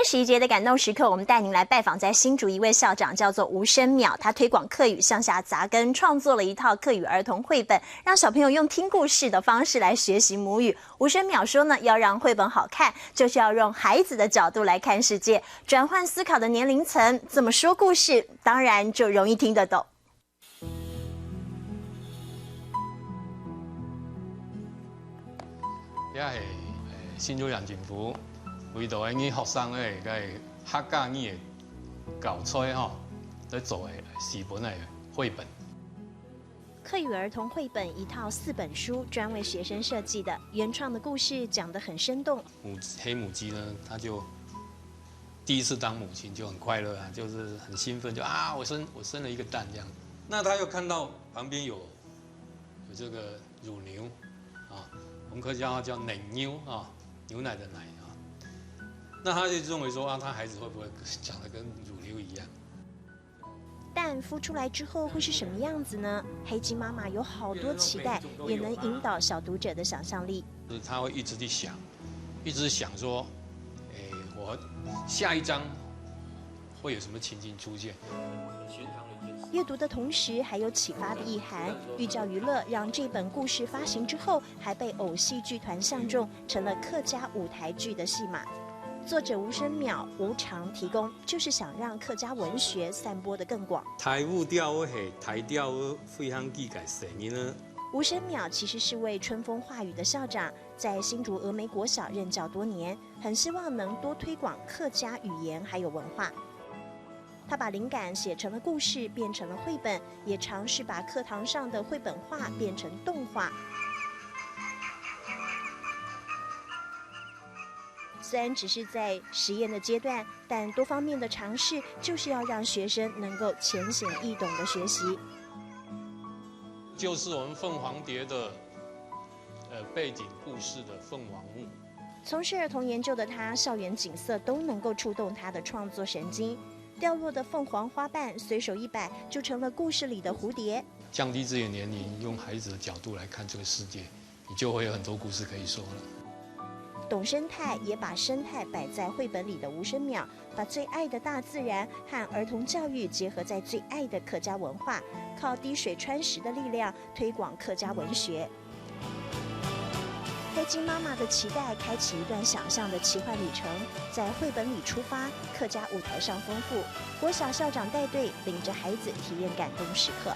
天11节的感动时刻，我们带您来拜访在新竹一位校长，叫做吴声淼。他推广客语向下扎根，创作了一套客语儿童绘本，让小朋友用听故事的方式来学习母语。吴声淼说呢，要让绘本好看，就是要用孩子的角度来看世界，转换思考的年龄层，怎么说故事，当然就容易听得懂。也是新竹县政府为着因学生咧，个客家语的教材吼，在做的视频的绘本。客语儿童绘本一套4本书，专为学生设计的，原创的故事讲得很生动。黑母鸡呢，它就第一次当母亲就很快乐啊，就是很兴奋，就啊，我生了一个蛋这样。那他又看到旁边有这个乳牛啊，我们客家话叫奶牛啊，牛奶的奶啊。那他就认为说啊，他孩子会不会长得跟乳牛一样？蛋孵出来之后会是什么样子呢？黑鸡妈妈有好多期待，也能引导小读者的想象力。就是他会一直去想，一直想说，我下一章会有什么情境出现？阅读的同时还有启发的意涵。寓教于乐，让这本故事发行之后，还被偶戏剧团相中，成了客家舞台剧的戏码。作者吴声淼无偿提供，就是想让客家文学散播得更广。台舞调是台调非常技改声音呢。吴声淼其实是位春风化雨的校长，在新竹峨眉国小任教多年，很希望能多推广客家语言还有文化。他把灵感写成了故事，变成了绘本，也尝试把课堂上的绘本画变成动画。虽然只是在实验的阶段，但多方面的尝试就是要让学生能够浅显易懂的学习。就是我们凤凰蝶的背景故事的凤凰木。从事儿童研究的他，校园景色都能够触动他的创作神经。掉落的凤凰花瓣随手一摆，就成了故事里的蝴蝶。降低自己的年龄，用孩子的角度来看这个世界，你就会有很多故事可以说了。懂生态，也把生态摆在绘本里的吴声淼，把最爱的大自然和儿童教育结合在最爱的客家文化，靠滴水穿石的力量推广客家文学。黑金妈妈的期待开启一段想象的奇幻旅程，在绘本里出发，客家舞台上丰富。国小校长带队，领着孩子体验感动时刻。